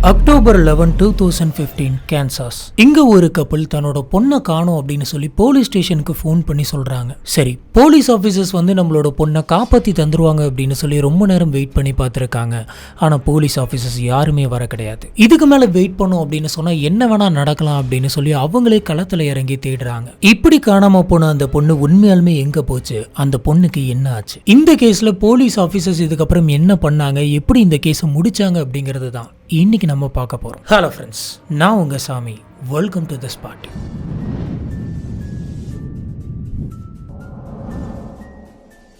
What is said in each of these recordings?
October 11, 2015 Kansas. இங்க ஒரு கப்பல் தன்னோட பொண்ணை காணோம் அப்படின்னு சொல்லி போலீஸ் ஸ்டேஷனுக்கு ஃபோன் பண்ணி சொல்றாங்க. சரி, போலீஸ் ஆஃபீஸர்ஸ் நம்மளோட பொண்ணை காப்பாத்தி தந்துருவாங்க அப்படின்னு சொல்லி ரொம்ப நேரம் வெயிட் பண்ணி பார்த்துருக்காங்க. ஆனா போலீஸ் ஆஃபீஸர்ஸ் யாருமே வர கிடையாது. இதுக்கு மேல வெயிட் பண்ணோம் அப்படின்னு சொன்னா என்ன வேணா நடக்கலாம் அப்படின்னு சொல்லி அவங்களே களத்துல இறங்கி தேடுறாங்க. இப்படி காணாம போன அந்த பொண்ணு உண்மையாலுமே எங்க போச்சு, அந்த பொண்ணுக்கு என்ன ஆச்சு, இந்த கேஸ்ல போலீஸ் ஆஃபீஸர்ஸ் இதுக்கப்புறம் என்ன பண்ணாங்க, எப்படி இந்த கேஸை முடிச்சாங்க அப்படிங்கிறது தான் இன்னைக்கு நம்ம பார்க்க போறோம். ஹலோ ஃப்ரெண்ட்ஸ், நான் உங்க Sami. Welcome to the spot.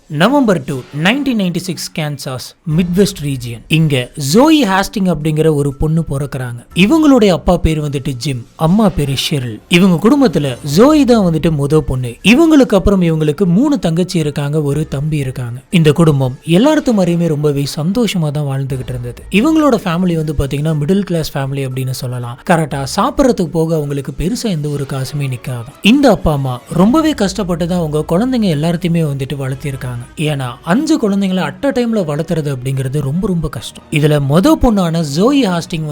November 2, 1996 Kansas midwest region. இங்க ஜோயி ஹாஸ்டிங் அப்படிங்கிற ஒரு பொண்ணு பிறக்கிறாங்க. இவங்களுடைய அப்பா பேர் ஜிம், அம்மா பேரு ஷெரில். இவங்க குடும்பத்துல ஜோயி தான் முத பொண்ணு. இவங்களுக்கு அப்புறம் இவங்களுக்கு 3 தங்கச்சி இருக்காங்க, ஒரு தம்பி இருக்காங்க. இந்த குடும்பம் எல்லாருக்கும் மாதிரியுமே ரொம்பவே சந்தோஷமா தான் வாழ்ந்துகிட்டு இருந்தது. இவங்களோட ஃபேமிலி பாத்தீங்கன்னா மிடில் கிளாஸ் ஃபேமிலி அப்படின்னு சொல்லலாம். கரெக்டா சாப்பிடறதுக்கு போக அவங்களுக்கு பெருசா எந்த ஒரு காசுமே நிக்காது. இந்த அப்பா அம்மா ரொம்பவே கஷ்டப்பட்டு தான் அவங்க குழந்தைங்க எல்லாத்தையுமே வளர்த்திருக்காங்க. ஏன்னா 5 குழந்தைங்களை அட் அ டைம்ல வளர்த்துறது அப்படிங்கிறது ரொம்ப ரொம்ப கஷ்டம். இதுல மொத பொண்ணான ஜோயி ஹாஸ்டிங்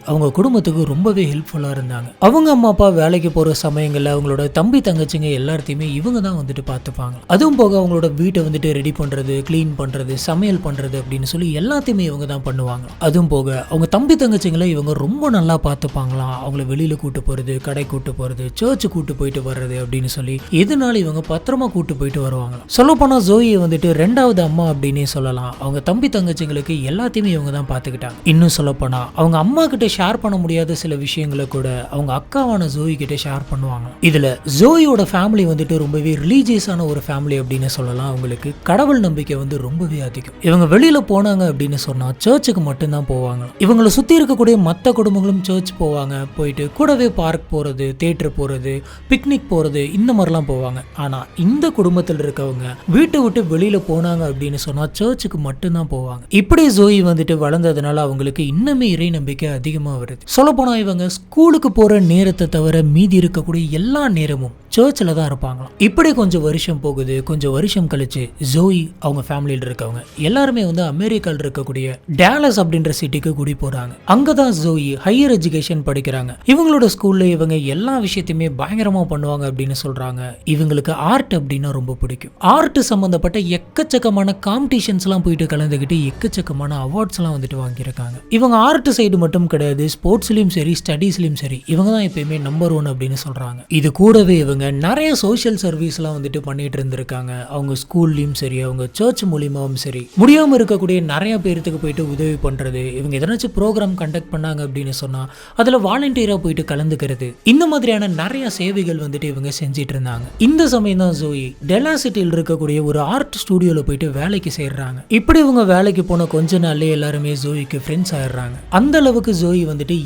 அவங்க குடும்பத்துக்கு ரொம்பவே ஹெல்ப்ஃபுல்லா இருந்தாங்க. அவங்க அம்மா அப்பா வேலைக்கு போற சமயங்கள்ல அவங்களோட தம்பி தங்கச்சிங்க எல்லாத்தையுமே இவங்க தான் பார்த்துப்பாங்க. அதுவும் போக அவங்களோட வீட்டை ரெடி பண்றது, கிளீன் பண்றது, சமையல் பண்றது அப்படின்னு சொல்லி எல்லாத்தையுமே இவங்க தான் பண்ணுவாங்க. அதுவும் போக அவங்க தம்பி தங்கச்சிங்களை இவங்க ரொம்ப நல்லா பார்த்துப்பாங்களாம். அவங்கள வெளியில கூட்டு போறது, கடை கூட்டு போறது, சர்ச்சு கூட்டு போயிட்டு வர்றது அப்படின்னு சொல்லி எதனால இவங்க பத்திரமா கூட்டு போயிட்டு வருவாங்க. சொல்ல போனா ஜோயி ரெண்டாவது அம்மா அப்படின்னே சொல்லலாம். அவங்க தம்பி தங்கச்சிங்களுக்கு எல்லாத்தையுமே இவங்க தான் பார்த்துக்கிட்டாங்க. இன்னும் சொல்ல போனா அவங்க அம்மா கிட்ட ஷேர் பண்ண முடியாத சில விஷயங்களை கூட அவங்க அக்காவான ஜோயி கிட்ட ஷேர் பண்ணுவாங்க. இதுல ஜோயோட ஃபேமிலி ரொம்பவே ரிலீஜியஸான ஒரு ஃபேமிலி அப்படின்னு சொல்லலாம். அவங்களுக்கு கடவுள் நம்பிக்கை ரொம்பவே அதிகம். இவங்க வெளியில போனாங்க அப்படின்னு சொன்னா சர்ச்சுக்கு மட்டும்தான் போவாங்க. இவங்களை சுத்தி இருக்கக்கூடிய மற்ற குடும்பங்களும் சர்ச் போவாங்க. போயிட்டு கூடவே பார்க் போறது, தியேட்டர் போறது, பிக்னிக் போறது, இந்த மாதிரிலாம் போவாங்க. ஆனா இந்த குடும்பத்தில் இருக்கவங்க வீட்டை விட்டு வெளியில போனாங்க அப்படின்னு சொன்னா சர்ச்சுக்கு மட்டும்தான் போவாங்க. இப்படி ஜோயி வளர்ந்ததுனால அவங்களுக்கு இன்னுமே இறை நம்பிக்கை அதிகமா வருது. சொல்ல போனா இவங்க ஸ்கூலுக்கு போற நேரத்தை தவிர மீதி இருக்கக்கூடிய எல்லா நேரமும் சர்ச்சில் தான் இருப்பாங்களாம். இப்படி கொஞ்சம் வருஷம் போகுது. கொஞ்சம் வருஷம் கழிச்சு ஜோயி அவங்க ஃபேமிலியில் இருக்கவங்க எல்லாருமே அமெரிக்காவில் இருக்கக்கூடிய டேலஸ் அப்படின்ற சிட்டிக்கு குடி போறாங்க. அங்கதான் ஜோயி ஹையர் எஜுகேஷன் படிக்கிறாங்க. இவங்களோட ஸ்கூல்ல இவங்க எல்லா விஷயத்தையுமே பயங்கரமா பண்ணுவாங்க அப்படின்னு சொல்றாங்க. இவங்களுக்கு ஆர்ட் அப்படின்னா ரொம்ப பிடிக்கும். ஆர்ட் சம்பந்தப்பட்ட எக்கச்சக்கமான காம்படிஷன்ஸ் எல்லாம் போயிட்டு கலந்துக்கிட்டு எக்கச்சக்கமான அவார்ட்ஸ் எல்லாம் வாங்கியிருக்காங்க. இவங்க ஆர்ட் சைடு மட்டும் கிடையாது, ஸ்போர்ட்ஸ்லயும் சரி, ஸ்டடீஸ்லயும் சரி, இவங்க தான் எப்பயுமே நம்பர் 1 அப்படின்னு சொல்றாங்க. இது கூடவே இவங்க நிறைய சோஷியல் சர்வீஸ் எல்லாம் பண்ணிட்டு இருந்திருக்காங்க. அவங்க ஸ்கூல்லயும் சரி, அவங்க சர்ச் மூலியமாவும் சரி, முடியாம இருக்கக்கூடிய நிறைய பேருக்கு போயிட்டு உதவி பண்றது, இவங்க எதனாச்சும் ப்ரோக்ராம் கண்டக்ட் பண்ணாங்க அப்படின்னு சொன்னா அதுல வாலண்டியரா போயிட்டு கலந்துக்கிறது, இந்த மாதிரியான நிறைய சேவைகள் இவங்க செஞ்சிட்டு இருந்தாங்க. இந்த சமயம் தான் ஜோயி டெலாசிட்டியில் இருக்கக்கூடிய ஒரு ஆர்ட் ஸ்டுடியோல போயிட்டு வேலைக்கு சேர்றாங்க. இப்படி இவங்க வேலைக்கு போன கொஞ்ச நாள்லயே எல்லாருமே ஜோயிக்கு ஃப்ரெண்ட்ஸ் ஆயிடுறாங்க. அந்த அளவுக்கு ஜோயி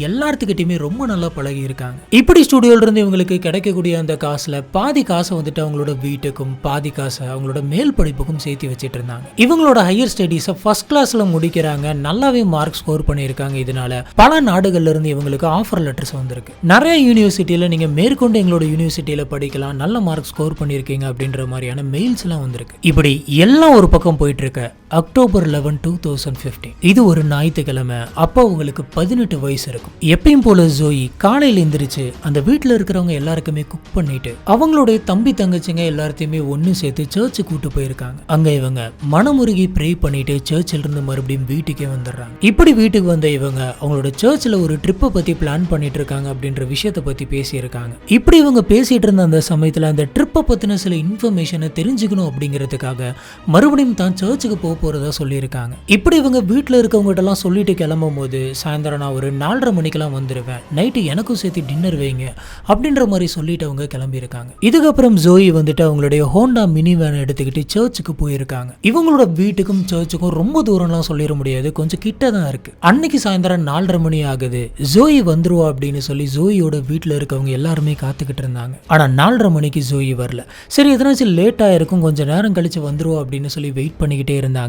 எல்லாத்துக்கிட்டையுமே ரொம்ப நல்லா பழகி இருக்காங்க. இப்படி ஸ்டுடியோல இருந்து இவங்களுக்கு கிடைக்கக்கூடிய அந்த காசுல பாதி காசை அவங்களோட வீட்டுக்கும் பாதி காசை அவங்களோட மேல் படிப்புக்கும் சேர்த்து வச்சிட்டு இருந்தாங்க. இவங்களோட ஹையர் ஸ்டடீஸை ஃபர்ஸ்ட் கிளாஸ்ல முடிக்கிறாங்க. நல்லாவே மார்க் ஸ்கோர் பண்ணியிருக்காங்க. இதனால பல நாடுகள்ல இருந்து இவங்களுக்கு ஆஃபர் லெட்டர்ஸ் வந்திருக்கு. நிறைய யூனிவர்சிட்டியில நீங்க மேற்கொண்டு எங்களோட யூனிவர்சிட்டியில படிக்கலாம், நல்ல மார்க் ஸ்கோர் பண்ணியிருக்கீங்க அப்படின்ற மாதிரியான மெயில்ஸ் எல்லாம் வந்திருக்கு. இப்படி எல்லாம் ஒரு பக்கம் போயிட்டு இருக்க அக்டோபர் 11, 2015 இது ஒரு ஞாயிற்றுக்கிழமை. அப்போ உங்களுக்கு 18 வயசு இருக்கும். எப்பயும் போல ஜோயி காலையில எந்திரிச்சு அந்த வீட்டுல இருக்கிறவங்க எல்லாருக்குமே குக் பண்ணிட்டு அவங்களுடைய தம்பி தங்கச்சிங்க எல்லாத்தையுமே ஒன்னு சேர்த்து சர்ச்சு கூட்டு போயிருக்காங்க. அங்க இவங்க மனமுருகி ப்ரே பண்ணிட்டு சர்ச்சில் இருந்து மறுபடியும் வீட்டுக்கே வந்துடுறாங்க. இப்படி வீட்டுக்கு வந்த இவங்க அவங்களோட சர்ச்சில் ஒரு ட்ரிப்பை பத்தி பிளான் பண்ணிட்டு இருக்காங்க அப்படின்ற விஷயத்தை பத்தி பேசியிருக்காங்க. இப்படி இவங்க பேசிட்டு இருந்த அந்த சமயத்துல அந்த ட்ரிப்பை பத்தின சில இன்ஃபர்மேஷனை தெரிஞ்சுக்கணும் அப்படிங்கிறதுக்காக மறுபடியும் தான் சர்ச்சுக்கு போறதா சொல்லியிருக்காங்க. இப்படி இவங்க வீட்டுல இருக்கவங்க எல்லாம் சொல்லிட்டு கிளம்பும் போது சாயந்தரம் நான் ஒரு 4:30 மணிக்கெல்லாம் வந்துருவேன், நைட்டு எனக்கும் சேர்த்து டின்னர் வைங்க அப்படின்ற மாதிரி சொல்லிட்டு அவங்க கிளம்பி இருக்காங்க. இதுக்கப்புறம் ஜோயி அவங்களுடைய ஹோண்டா மினி வேன் எடுத்துக்கிட்டு சர்ச்சுக்கு போயிருக்காங்க. இவங்களோட வீட்டுக்கும் சர்ச்சுக்கும் ரொம்ப தூரம்லாம் சொல்லிட முடியாது, கொஞ்சம் கிட்ட தான் இருக்கு. அன்னைக்கு சாயந்தரம் 4:30 மணி ஆகுது. ஜோயி வந்துருவா அப்படின்னு சொல்லி ஜோயியோட வீட்டுல இருக்கவங்க எல்லாருமே காத்துக்கிட்டு இருந்தாங்க. ஆனா 4:30 மணிக்கு ஜோயி வரல. சரி, எதனாச்சும் லேட் ஆயிருக்கும், கொஞ்சம் நேரம் கழிச்சு வந்துருவா அப்படின்னு சொல்லி வெயிட் பண்ணிக்கிட்டே இருந்தாங்க.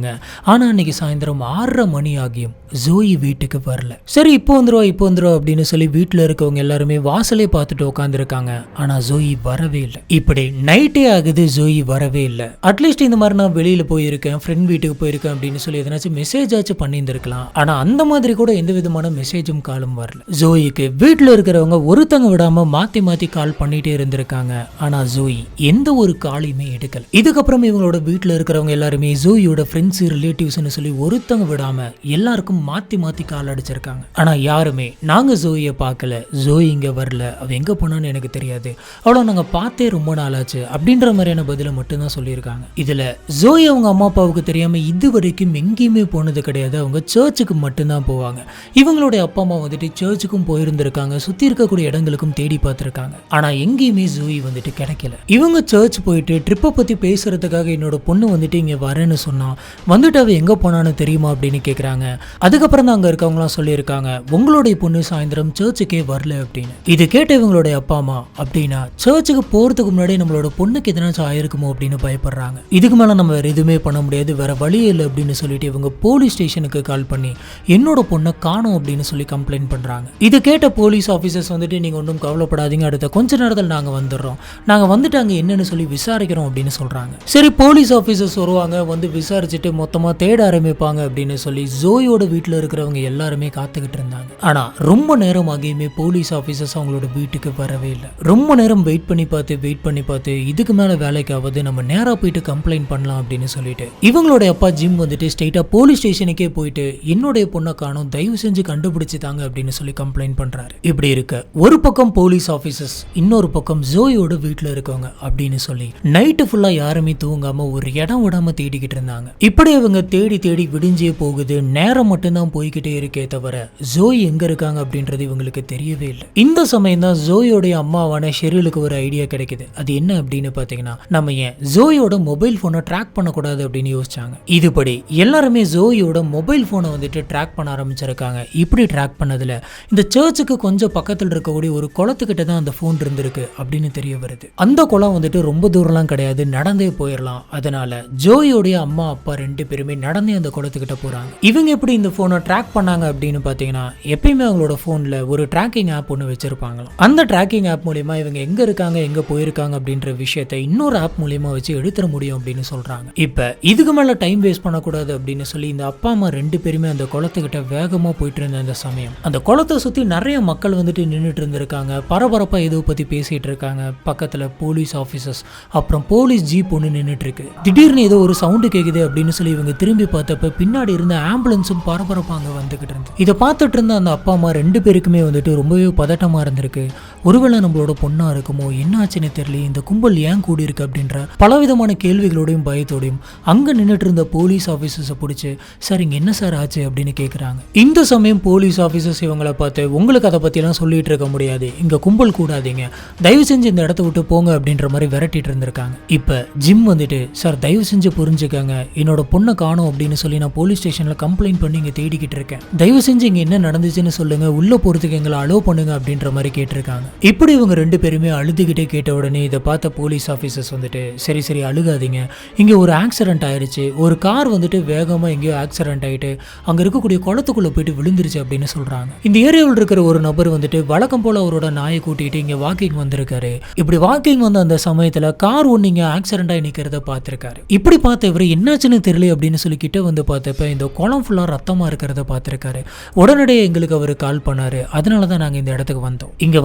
ஆனா அன்னைக்கு சாயந்தரம் 6:30 மணி ஆகியும் ஜோயி வீட்டுக்கு வரல. சரி, இப்போ வந்துருவா அப்படின்னு சொல்லி வீட்டுல இருக்கவங்க எல்லாருமே வாசலே பார்த்துட்டு உட்காந்துருக்காங்க. ஆனா ஜோயி வரவே இல்லை. இப்படி நைட்டே ஆகுது, ஜோயி வரவே இல்லை. அட்லீஸ்ட் இந்த மாதிரி நான் வெளியில போயிருக்கேன், ஃப்ரெண்ட் வீட்டுக்கு போயிருக்கேன் அப்படின்னு சொல்லி எதனாச்சும் மெசேஜ் ஆச்சு பண்ணியிருந்திருக்கலாம். ஆனா அந்த மாதிரி கூட எந்த விதமான மெசேஜும் காலும் வரல. ஜோயிக்கு வீட்டுல இருக்கிறவங்க ஒருத்தங்க விடாம மாத்தி மாத்தி கால் பண்ணிட்டே இருந்திருக்காங்க. ஆனா ஜோயி எந்த ஒரு காலையுமே எடுக்கல. இதுக்கப்புறம் இவங்களோட வீட்டுல இருக்கிறவங்க எல்லாருமே ஜோயியோட ஃப்ரெண்ட்ஸ் ரிலேட்டிவ்ஸ்னு சொல்லி ஒருத்தங்க விடாம எல்லாருக்கும் மாத்தி மாத்தி கால் அடிச்சிருக்காங்க. ஆனா யாருமே நாங்க ஜோயை பார்க்கல, ஜோயி இங்க வரல, அவ எங்க போனான்னு எனக்கு தெரியாது, அவ்வளோ நாங்க பார்த்தே ரொம்ப நாளாச்சு அப்படின்ற மாதிரியான பதில மட்டும்தான் சொல்லியிருக்காங்க. இதுல ஜோய் அவங்க அம்மா அப்பாவுக்கு தெரியாம இது வரைக்கும் எங்கேயுமே போனது கிடையாது. அவங்க சர்ச்சுக்கு மட்டும்தான் போவாங்க. இவங்களுடைய அப்பா அம்மா வந்துட்டு சர்ச்சுக்கும் போயிருந்திருக்காங்க, சுத்தி இருக்கக்கூடிய இடங்களுக்கும் தேடி பார்த்திருக்காங்க. ஆனா எங்கேயுமே ஜோய் வந்துட்டு கிடைக்கல. இவங்க சர்ச் போயிட்டு ட்ரிப்பை பத்தி பேசுறதுக்காக என்னோட பொண்ணு வந்துட்டு இங்க வரேன்னு சொன்னா, வந்துட்டு அவ எங்க போனான்னு தெரியுமா அப்படின்னு கேக்குறாங்க. அதுக்கப்புறம் தான் அங்க இருக்கவங்களாம் சொல்லியிருக்காங்க, உங்களுடைய பொண்ணு சாயந்தரம் சர்ச்சுக்கே வரல அப்படின்னு. இது கேட்ட இவங்களுடைய அப்பா அம்மா அப்படின்னா சர்ச்சுக்கு போறதுக்கு முன்னாடி நம்மளோட பொண்ணுக்கு எதனாச்சும் ஆயிருக்குமோ அப்படின்னு பயப்படுறாங்க. இதுக்கு மேல நம்ம வேற எதுவுமே பண்ண முடியாது, வேற வழியே இல்லை அப்படின்னு சொல்லிட்டு இவங்க போலீஸ் ஸ்டேஷனுக்கு கால் பண்ணி என்னோட பொண்ணை காணோம் அப்படின்னு சொல்லி கம்ப்ளைண்ட் பண்றாங்க. இது கேட்ட போலீஸ் ஆபீசர்ஸ் வந்துட்டு நீங்க ஒன்றும் கவலைப்படாதீங்க, அடுத்த கொஞ்ச நேரத்தில் நாங்க வந்துடுறோம், நாங்க வந்துட்டு அங்க என்னன்னு சொல்லி விசாரிக்கிறோம் அப்படின்னு சொல்றாங்க. சரி, போலீஸ் ஆபீசர்ஸ் வருவாங்க, வந்து விசாரிச்சுட்டு மொத்தமா தேட ஆரம்பிப்பாங்க அப்படின்னு சொல்லி ஜோயோட வீட்டுல இருக்கிறவங்க எல்லாருமே காத்துக்கிட்டு இருந்தாங்க. ஆனா ரொம்ப நேரம் ஆகியுமே போலீஸ் ஆபீசர்ஸ் அவங்களோட வீட்டுக்கு வரவே இல்லை. ரொம்ப நேரம் வெயிட் பண்ணி பார்த்து இதுக்கு மேல வேலைக்காவது நம்ம நேரா போயிட்டு கம்ப்ளைண்ட் பண்ணலாம் அப்படின்னு சொல்லிட்டு இவங்களுடைய அப்பா ஜிம் வந்துட்டு ஸ்ட்ரைட்டா போலீஸ் ஸ்டேஷனுக்கே போயிட்டு என்னுடைய பொண்ணை காணோம், தயவு செஞ்சு கண்டுபிடிச்சு தாங்க அப்படின்னு சொல்லி கம்ப்ளைண்ட் பண்றாரு. இப்படி இருக்க ஒரு பக்கம் போலீஸ் ஆபீசர்ஸ், இன்னொரு பக்கம் ஜோயோட வீட்டுல இருக்கவங்க அப்படின்னு சொல்லி நைட்டு ஃபுல்லா யாருமே தூங்காம ஒரு இடம் விடாம தேடிக்கிட்டு இருந்தாங்க. இப்படி அவங்க தேடி தேடி விடிஞ்சே போகுது. நேரம் மட்டும்தான் போய்கிட்டே இருக்கே தவிர ஜோய் எங்க இருக்காங்க அப்படின்றது இவங்களுக்கு தெரியவே இல்லை. இந்த சமயம் தான் ஜோயோடைய அம்மாவான ஷெரிலுக்கு ஒரு ஐடியா கிடைக்குது. அது என்ன அப்படின்னு பாத்தீங்கன்னா, நம்ம ஏன் ஜோயோட மொபைல் போனை ட்ராக் பண்ணக்கூடாது அப்படின்னு யோசிச்சாங்க. இதுபடி எல்லாருமே ஜோயோட மொபைல் போனை வந்துட்டு ட்ராக் பண்ண ஆரம்பிச்சிருக்காங்க. இப்படி ட்ராக் பண்ணதுல இந்த சர்ச்சுக்கு கொஞ்சம் பக்கத்தில் இருக்கக்கூடிய ஒரு குளத்துக்கிட்ட தான் அந்த போன் இருந்திருக்கு அப்படின்னு தெரிய வருது. அந்த குளம் வந்துட்டு ரொம்ப தூரம்லாம் கிடையாது, நடந்தே போயிடலாம். அதனால ஜோயோடைய அம்மா அப்பா ரெண்டு பேருமே நடந்தே அந்த குளத்துக்கிட்ட போறாங்க. இவங்க எப்படி இந்த போனை ட்ராக் பண்ணாங்க அப்படின்னு பாத்தீங்கன்னா, எப்பயுமே அவங்களோட போன்ல ஒரு ட்ராக்கிங் ஆப் ஒன்று வச்சிருப்பாங்களாம். அந்த ட்ராக்கிங் ஆப் மூலியமா இவங்க எங்க இருக்காங்க, எங்க போயிருக்காங்க அப்படின்ற விஷயத்தை இன்னொரு ஆப் மூலியமா வச்சு எடுத்துட முடியும் அப்படின்னு சொல்றாங்க. இப்ப இதுக்கு மேல டைம் வேஸ்ட் பண்ணக்கூடாது அப்படின்னு சொல்லி இந்த அப்பா அம்மா ரெண்டு பேருமே அந்த குளத்துக்கிட்ட வேகமா போயிட்டு இருந்த அந்த சமயம் அந்த குளத்தை சுத்தி நிறைய மக்கள் வந்துட்டு நின்றுட்டு இருந்திருக்காங்க. பரபரப்பா ஏதோ பத்தி பேசிட்டு இருக்காங்க. பக்கத்துல போலீஸ் ஆபீசர்ஸ் அப்புறம் போலீஸ் ஜீப் ஒன்று நின்றுட்டு இருக்கு. திடீர்னு ஏதோ ஒரு சவுண்டு கேக்குது அப்படின்னு சொல்லி இவங்க திரும்பி பார்த்தப்ப பின்னாடி இருந்த ஆம்புலன்ஸும் பரபரப்பா அங்க வந்துகிட்டு இருந்து இதை பார்த்துட்டு இருந்த அந்த அப்பா அம்மா ரெண்டு பேருக்குமே வந்துட்டு ரொம்பவே பதட்டமா இருந்திருக்கு. ஒருவேளை நம்மளோட பொண்ணா இருக்குமோ, என்ன ஆச்சுன்னு தெரியல, இந்த கும்பல் ஏன் கூடி இருக்கு அப்படின்ற பலவிதமான கேள்விகளோடையும் பயத்தோடையும் அங்க நின்றுட்டு இருந்த போலீஸ் ஆபீசர்ஸை பிடிச்சி, சார் இங்க என்ன சார் ஆச்சு அப்படின்னு கேட்குறாங்க. இந்த சமயம் போலீஸ் ஆபீசர்ஸ் இவங்களை பார்த்து, உங்களுக்கு அதை பத்திலாம் சொல்லிட்டு இருக்க முடியாது, இங்க கும்பல் கூடாதீங்க, தயவு செஞ்சு இந்த இடத்த விட்டு போங்க அப்படின்ற மாதிரி விரட்டிட்டு இருந்திருக்காங்க. இப்ப ஜிம் வந்துட்டு, சார் தயவு செஞ்சு புரிஞ்சுக்கங்க, என்னோட பொண்ணை காணோம் அப்படின்னு சொல்லி நான் போலீஸ் ஸ்டேஷன்ல கம்ப்ளைண்ட் பண்ணி இங்க தேடிக்கிட்டு இருக்கேன், தயவு செஞ்சு இங்க என்ன நடந்துச்சுன்னு சொல்லுங்க, உள்ள போறதுக்கு எங்களை அலோவ் பண்ணுங்க அப்படின்ற மாதிரி கேட்டிருக்காங்க. இப்படி இவங்க ரெண்டு பேருமே அழுதுகிட்டே கேட்ட உடனே இதை பார்த்த போலீஸ் ஆபீசர்ஸ் வந்துட்டு, சரி சரி அழுகாதீங்க, இங்க ஒரு ஆக்சிடென்ட் ஆயிடுச்சு, ஒரு கார் வந்துட்டு வேகமா எங்கேயோ ஆக்சிடென்ட் ஆயிட்டு அங்க இருக்கக்கூடிய குளத்துக்குள்ள போயிட்டு விழுந்துருச்சு அப்படின்னு சொல்றாங்க. இந்த ஏரியாவில் இருக்கிற ஒரு நபர் வந்துட்டு வழக்கம் போல அவரோட நாயை கூட்டிட்டு இங்க வாக்கிங் வந்திருக்காரு. இப்படி வாக்கிங் வந்த அந்த சமயத்துல கார் ஒன்னு இங்க ஆக்சிடென்ட் ஆகி நிக்கிறத பார்த்திருக்காரு. இப்படி பார்த்த இவரு என்னாச்சுன்னு தெரியல அப்படின்னு சொல்லி கிட்ட வந்து பார்த்தப்ப இந்த குளம் ஃபுல்லா ரத்தமா இருக்கிறத பார்த்திருக்காரு. உடனடியே எங்களுக்கு அவரு கால் பண்ணாரு. அதனாலதான் நாங்க இந்த இடத்துக்கு வந்தோம். இங்க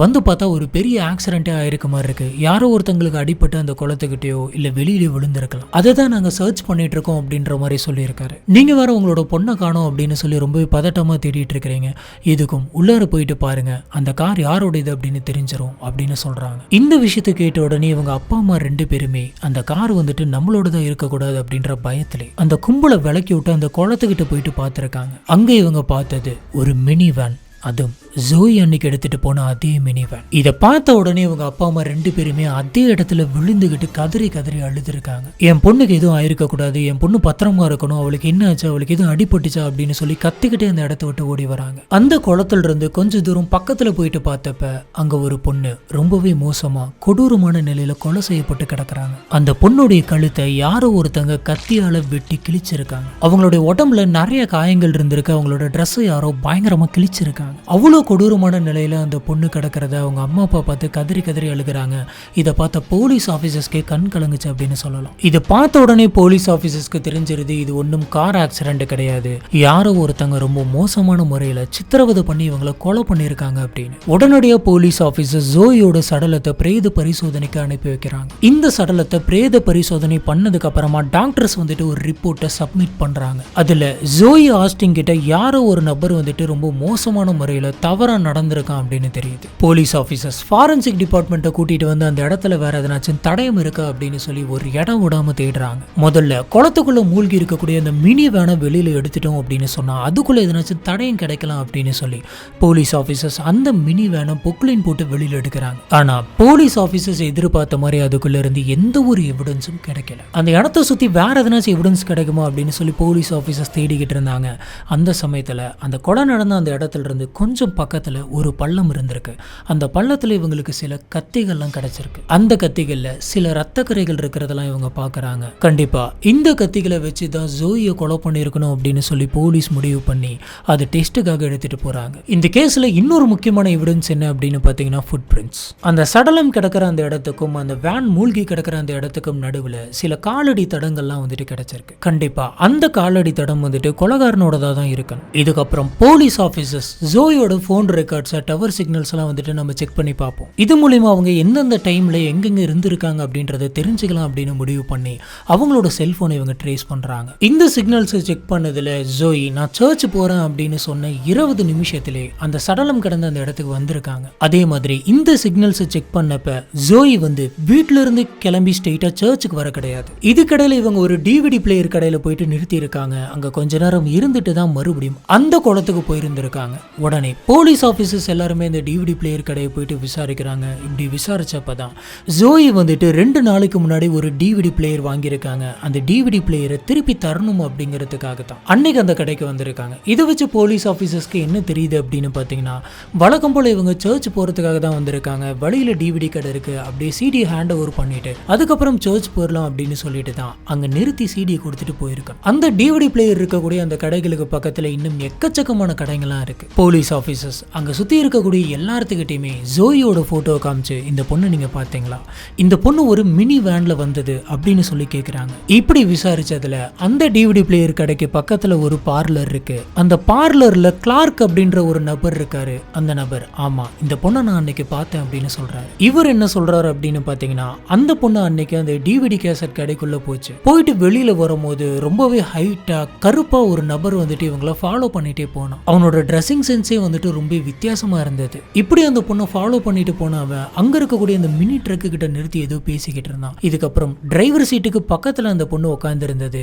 வந்து பார்த்தா ஒரு பெரிய ஆக்சிடென்ட்டே ஆயிருக்க மாதிரி இருக்கு. யாரோ ஒருத்தங்களுக்கு அடிப்பட்டு அந்த குளத்துக்கிட்டயோ இல்ல வெளியில விழுந்திருக்கலாம். அதை தான் நாங்க சர்ச் பண்ணிட்டு இருக்கோம் அப்படின்ற மாதிரி சொல்லியிருக்காரு. நீங்க வேற உங்களோட பொண்ணை காணோம் அப்படின்னு சொல்லி ரொம்பவே பதட்டமா தேடிட்டு இருக்கிறீங்க. இதுக்கும் உள்ளார போயிட்டு பாருங்க, அந்த கார் யாரோட இது அப்படின்னு தெரிஞ்சிடும் அப்படின்னு சொல்றாங்க. இந்த விஷயத்தை கேட்ட உடனே இவங்க அப்பா அம்மா ரெண்டு பேருமே அந்த கார் வந்துட்டு நம்மளோடதான் இருக்கக்கூடாது அப்படின்ற பயத்திலே அந்த கும்பலை விலக்கி விட்டு அந்த குளத்துக்கிட்ட போயிட்டு பார்த்திருக்காங்க. அங்க இவங்க பார்த்தது ஒரு மினி வேன், அதுவும் ஜோய் அன்னைக்கு எடுத்துட்டு போன அதே மினி வேன். இதை பார்த்த உடனே இவங்க அப்பா அம்மா ரெண்டு பேருமே அதே இடத்துல விழுந்துகிட்டு கதறி கதறி அழுதுருக்காங்க. என் பொண்ணுக்கு எதுவும் ஆயிருக்க கூடாது, என் பொண்ணு பத்திரமா இருக்கணும், அவளுக்கு என்ன ஆச்சு, அவளுக்கு எதுவும் அடிபட்டுச்சா அப்படின்னு சொல்லி கத்திக்கிட்டே அந்த இடத்த விட்டு ஓடி வராங்க. அந்த குளத்துல இருந்து கொஞ்ச தூரம் பக்கத்துல போயிட்டு பார்த்தப்ப அங்க ஒரு பொண்ணு ரொம்பவே மோசமா கொடூரமான நிலையில கொலை செய்யப்பட்டு கிடக்குறாங்க. அந்த பொண்ணுடைய கழுத்தை யாரோ ஒருத்தங்க கத்தியால வெட்டி கிழிச்சிருக்காங்க. அவங்களுடைய உடம்புல நிறைய காயங்கள் இருந்திருக்கு. அவங்களோட ட்ரெஸ் யாரோ பயங்கரமா கிழிச்சிருக்காங்க. கிடக்குறாங்க. அவ்வளோ கொடூரமான நிலையில அந்த பொண்ணு கிடக்கிறத அவங்க அம்மா அப்பா பார்த்து கதறி கதறி அழுகிறாங்க. இதை பார்த்த போலீஸ் ஆஃபீஸர்ஸ்க்கே கண் கலங்குச்சு அப்படின்னு சொல்லலாம். இதை பார்த்த உடனே போலீஸ் ஆஃபீஸர்ஸ்க்கு தெரிஞ்சிருது இது ஒன்றும் கார் ஆக்சிடென்ட் கிடையாது, யாரோ ஒருத்தங்க ரொம்ப மோசமான முறையில் சித்திரவதை பண்ணி இவங்களை கொலை பண்ணியிருக்காங்க அப்படின்னு. உடனடியாக போலீஸ் ஆஃபீஸர் ஜோயோட சடலத்தை பிரேத பரிசோதனைக்கு அனுப்பி வைக்கிறாங்க. இந்த சடலத்தை பிரேத பரிசோதனை பண்ணதுக்கு அப்புறமா டாக்டர்ஸ் வந்துட்டு ஒரு ரிப்போர்ட்டை சப்மிட் பண்றாங்க. அதுல ஜோயி ஆஸ்டின் கிட்ட யாரோ ஒரு நபர் வந்துட்டு ரொம்ப மோசமான முறையில் தவறா நடந்திருக்கான் அப்படின்னு தெரியுது. போலீஸ் ஆஃபீஸர்ஸ் ஃபாரன்சிக் டிபார்ட்மெண்ட்டை கூட்டிட்டு வந்து அந்த இடத்துல வேற எதனாச்சும் தடயம் இருக்கா அப்படின்னு சொல்லி ஒரு இடம் விடாம தேடுறாங்க. முதல்ல குளத்துக்குள்ள மூழ்கி இருக்கக்கூடிய அந்த மினி வேனை வெளியில எடுத்துட்டோம் அப்படின்னு சொன்னா அதுக்குள்ள எதனாச்சும் தடயம் கிடைக்கலாம் அப்படின்னு சொல்லி போலீஸ் ஆஃபீஸர்ஸ் அந்த மினி வேனை பொக்லைன் போட்டு வெளியில எடுக்கிறாங்க. ஆனா போலீஸ் ஆஃபீஸர்ஸ் எதிர்பார்த்த மாதிரி அதுக்குள்ள இருந்து எந்த ஒரு எவிடன்ஸும் கிடைக்கல. அந்த இடத்த சுத்தி வேற எதனாச்சும் எவிடன்ஸ் கிடைக்குமா அப்படின்னு சொல்லி போலீஸ் ஆஃபீஸர்ஸ் தேடிக்கிட்டு இருந்தாங்க. அந்த சமயத்துல அந்த கொலை நடந்த அந்த இடத்துல இருந்து கொஞ்சம் பக்கத்துல ஒரு பள்ளம் இருந்திருக்கு. அந்த பள்ளத்துல இவங்களுக்கு சில கத்திகள்லாம் கிடைச்சிருக்கு. அந்த கத்திகள்ல சில ரத்த கரைகள் இருக்கிறதெல்லாம் இவங்க பாக்குறாங்க. கண்டிப்பா இந்த கத்திகளை வச்சுதான் ஜோயை கொலை பண்ணிருக்கணும் அப்படின்னு சொல்லி போலீஸ் முடிவு பண்ணி அது டெஸ்ட்டுக்காக எடுத்துட்டு போறாங்க. இந்த கேஸ்ல இன்னொரு முக்கியமான எவிடன்ஸ் என்ன அப்படின்னு பாத்தீங்கன்னா ஃபுட் பிரிண்ட்ஸ். அந்த சடலம் கிடக்கிற அந்த இடத்துக்கும் அந்த வேன் மூழ்கி கிடக்கிற அந்த இடத்துக்கும் நடுவுல சில காலடி தடங்கள்லாம் வந்துட்டு கிடைச்சிருக்கு. கண்டிப்பா அந்த காலடி தடம் வந்துட்டு கொலைகாரனோடதா தான் இருக்கணும். இதுக்கப்புறம் போலீஸ் ஆஃபீஸர்ஸ் ஜோயோட போன் ரெக்கார்ட்ஸ் டவர் சிக்னல்ஸ் எல்லாம் வந்துட்டு நம்ம செக் பண்ணி பார்ப்போம். இது மூலியமா அவங்க எந்தெந்த டைம்ல எங்கெங்க இருந்திருக்காங்க அப்படின்றத தெரிஞ்சுக்கலாம் அப்படின்னு முடிவு பண்ணி அவங்களோட செல்போனை இவங்க ட்ரேஸ் பண்றாங்க. இந்த சிக்னல்ஸை செக் பண்ணதுல ஜோயி நான் சர்ச் போறேன் அப்படின்னு சொன்ன 20 நிமிஷத்திலே அந்த சடலம் கடந்த அந்த இடத்துக்கு வந்திருக்காங்க. அதே மாதிரி இந்த சிக்னல்ஸை செக் பண்ணப்ப ஜோயி வந்து வீட்டுல இருந்து கிளம்பி ஸ்ட்ரெயிட்டா சர்ச்சுக்கு வர கிடையாது. இதுக்கடையில இவங்க ஒரு டிவிடி பிளேயர் கடையில போயிட்டு நிறுத்தி இருக்காங்க. அங்க கொஞ்ச நேரம் இருந்துட்டு தான் மறுபடியும் அந்த குளத்துக்கு போயிருந்திருக்காங்க. உடனே போலீஸ் ஆபீசர்ஸ் எல்லாருமே இந்த டிவிடி பிளேயர் கடையை போயிட்டு விசாரிக்கிறாங்க. இப்படி விசாரிச்சப்பதான் ஜோயி வந்துட்டு 2 நாளைக்கு முன்னாடி ஒரு டிவிடி பிளேயர் வாங்கியிருக்காங்க. அந்த டிவிடி பிளேயரை திருப்பி தரணும் அப்படிங்கிறதுக்காக தான் அன்னைக்கு அந்த கடைக்கு வந்திருக்காங்க. இதை வச்சு போலீஸ் ஆபீசர்ஸ்க்கு என்ன தெரியுது அப்படின்னு பாத்தீங்கன்னா வழக்கம் போல இவங்க சர்ச் போறதுக்காக தான் வந்திருக்காங்க. வழியில டிவிடி கடை இருக்கு, அப்படியே சிடி ஹேண்ட் ஓவர் பண்ணிட்டு அதுக்கப்புறம் சர்ச் போயிடலாம் அப்படின்னு சொல்லிட்டு தான் அங்க நிறுத்தி சிடியை கொடுத்துட்டு போயிருக்காங்க. அந்த டிவிடி பிளேயர் இருக்கக்கூடிய அந்த கடைகளுக்கு பக்கத்துல இன்னும் எக்கச்சக்கமான கடைகள்லாம் இருக்கு. போலீஸ் ஆபீசர்ஸ் அங்க சுத்தி இருக்கக்கூடிய எல்லாத்துக்கிட்டையுமே ஜோயோட போட்டோ காமிச்சு இந்த பொண்ணு நீங்க பாத்தீங்களா, இந்த பொண்ணு ஒரு மினி வேன்ல வந்தது அப்படின்னு சொல்லி கேக்குறாங்க. இப்படி விசாரிச்சதுல அந்த டிவிடி பிளேயர் கடைக்கு பக்கத்துல ஒரு பார்லர் இருக்கு. அந்த பார்லர்ல கிளார்க் அப்படின்ற ஒரு நபர் இருக்காரு. அந்த நபர் ஆமா இந்த பொண்ணை நான் அன்னைக்கு பார்த்தேன் அப்படின்னு சொல்றாரு. இவர் என்ன சொல்றாரு அப்படின்னு பாத்தீங்கன்னா அந்த பொண்ணு அன்னைக்கு அந்த டிவிடி கேசட் கடைக்குள்ள போயிட்டு வெளியில வரும்போது ரொம்பவே ஹைட்டா கருப்பா ஒரு நபர் வந்துட்டு இவங்கள ஃபாலோ பண்ணிட்டே போனான். அவனோட ட்ரெஸ்ஸிங் சென்ஸே வந்துட்டு ரொம்ப வித்தியாசமா இருந்தது. இப்படி அந்த பொண்ணை ஃபாலோ பண்ணிட்டு போனவன் அங்க இருக்கக்கூடிய அந்த மினி ட்ரக்கு கிட்ட நிறுத்தி ஏதோ பேசிக்கிட்டு இருந்தான். இதுக்கப்புறம் டிரைவர் சீட்டுக்கு பக்கத்துல அந்த பொண்ணு உட்கார்ந்து இருந்தது.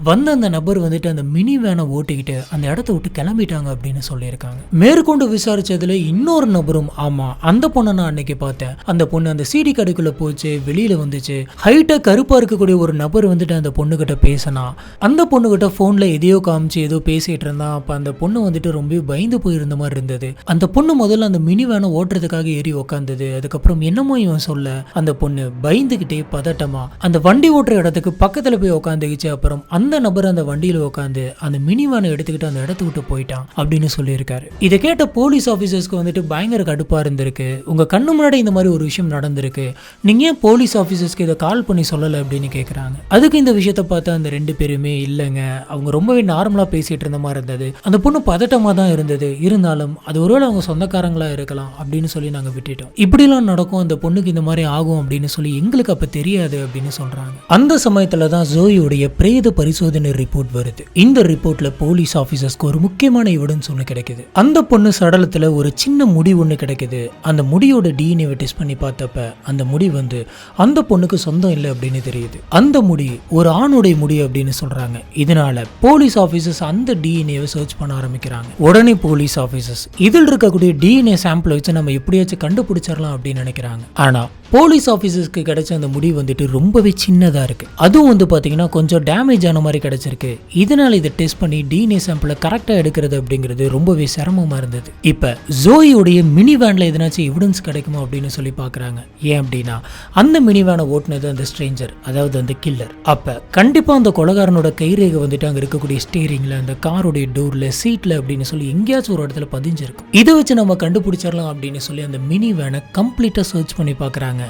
வந்த அந்த நபர் வந்துட்டு அந்த மினி வேனை ஓட்டிக்கிட்டு அந்த இடத்த விட்டு கிளம்பிட்டாங்க அப்படின்னு சொல்லியிருக்காங்க. மேற்கொண்டு விசாரிச்சதுல இன்னொரு நபரும் ஆமா அந்த பொண்ணை நான் அன்னைக்கு பார்த்தேன், அந்த பொண்ணு அந்த சிடி கடைக்குள்ள போச்சு, வெளியில வந்துச்சு, ஹைட்டா கருப்பா இருக்கக்கூடிய ஒரு நபர் வந்துட்டு அந்த பொண்ணு கிட்ட பேசினா, அந்த பொண்ணு கிட்ட போன்ல எதையோ காமிச்சு ஏதோ பேசிட்டு இருந்தான். அப்ப அந்த பொண்ணு வந்துட்டு ரொம்ப பயந்து போயிருந்த மாதிரி இருந்தது. அந்த பொண்ணு முதல்ல அந்த மினி வேனை ஓட்டுறதுக்காக ஏறி உட்காந்தது. அதுக்கப்புறம் என்னமோ இவன் சொல்ல அந்த பொண்ணு பயந்துகிட்டே பதட்டமா அந்த வண்டி ஓட்டுற இடத்துக்கு பக்கத்துல போய் உட்காந்துக்கிச்சு. அப்புறம் அந்த நபர் அந்த வண்டியில உட்காந்து அந்த மினி வேனை எடுத்துக்கிட்டு அந்த இடத்த விட்டு போயிட்டான் அப்படின்னு சொல்லியிருக்காரு. இதை கேட்ட போலீஸ் ஆபீசர்ஸ்க்கு வந்துட்டு பயங்கர கடுப்பா இருந்திருக்கு. உங்க கண்ணு முன்னாடி இந்த மாதிரி ஒரு விஷயம் நடந்திருக்கு, நீங்க ஏன் போலீஸ் ஆபீசர்ஸ்க்கு இதை கால் பண்ணி சொல்லல அப்படின்னு கேக்குறாங்க. அதுக்கு இந்த விஷயத்த பார்த்து அந்த 2 பேருமே இல்லைங்க, அவங்க ரொம்பவே நார்மலா பேசிட்டு இருந்த மாதிரி இருந்தது, அந்த பொண்ணு பதட்டமா தான் இருந்தது, இருந்தாலும் அது ஒருவேளை அவங்க சொந்தக்காரங்களா இருக்கலாம் அப்படின்னு சொல்லி நாங்க விட்டுட்டோம். இப்படிலாம் நடக்கும், அந்த பொண்ணுக்கு இந்த மாதிரி ஆகும் அப்படின்னு சொல்லி எங்களுக்கு அப்ப தெரியாது அப்படின்னு சொல்றாங்க. அந்த சமயத்துல தான் ஜோயோடைய பிரேத பரிசோதனை ரிப்போர்ட் வருது. இந்த ரிப்போர்ட்ல போலீஸ் ஆபீசர்ஸ்க்கு ஒரு முக்கியமான எவிடன்ஸ் ஒன்று கிடைக்குது. அந்த பொண்ணு சடலத்துல ஒரு சின்ன முடி ஒன்று கிடைக்குது. அந்த முடியோட டிஎன்ஏவை டெஸ்ட் பண்ணி பார்த்தப்ப அந்த முடி வந்து அந்த பொண்ணுக்கு சொந்தம் இல்லை அப்படின்னு தெரியுது. அந்த முடி ஒரு ஆணுடைய முடி அப்படின்னு சொல்றாங்க. இதனால போலீஸ் ஆபீசர்ஸ் அந்த டிஎன்ஏவை சர்ச் பண்ண ஆரம்பிக்கிறாங்க. உடனே போலீஸ் ஆபீசர்ஸ் இதில் இருக்கக்கூடிய டிஎன்ஏ சாம்பிள் வச்சு நம்ம எப்படியாச்சும் கண்டுபிடிச்சிடலாம் அப்படின்னு நினைக்கிறாங்க. ஆனா போலீஸ் ஆபீசர்ஸ்க்கு கிடைச்ச அந்த முடி வந்துட்டு ரொம்பவே சின்னதா இருக்கு. அதுவும் வந்து பாத்தீங்கன்னா கொஞ்சம் டேமேஜ் ஆன மாதிரி கிடைச்சிருக்கு. இதனால இதை டெஸ்ட் பண்ணி டிஎன்ஏ சாம்பிளை கரெக்டா எடுக்கிறது அப்படிங்கிறது ரொம்பவே சிரமமா இருந்தது. இப்ப ஜோயோடைய மினி வேன்ல எதனாச்சும் எவிடன்ஸ் கிடைக்குமா அப்படின்னு சொல்லி பாக்குறாங்க. ஏன் அப்படின்னா அந்த மினி வேனை ஓட்டுனது அந்த ஸ்ட்ரேஞ்சர், அதாவது அந்த கில்லர். அப்ப கண்டிப்பா அந்த கொலைகாரனோட கைரேகை வந்துட்டு அங்க இருக்கக்கூடிய ஸ்டீரிங்ல, அந்த காரோடைய டோர்ல, சீட்ல அப்படின்னு சொல்லி எங்கேயாச்சும் ஒரு இடத்துல பதிஞ்சிருக்கும். இதை வச்சு நம்ம கண்டுபிடிச்சிடலாம் அப்படின்னு சொல்லி அந்த மினி வேனை கம்ப்ளீட்டா சர்ச் பண்ணி பார்க்கறாங்க.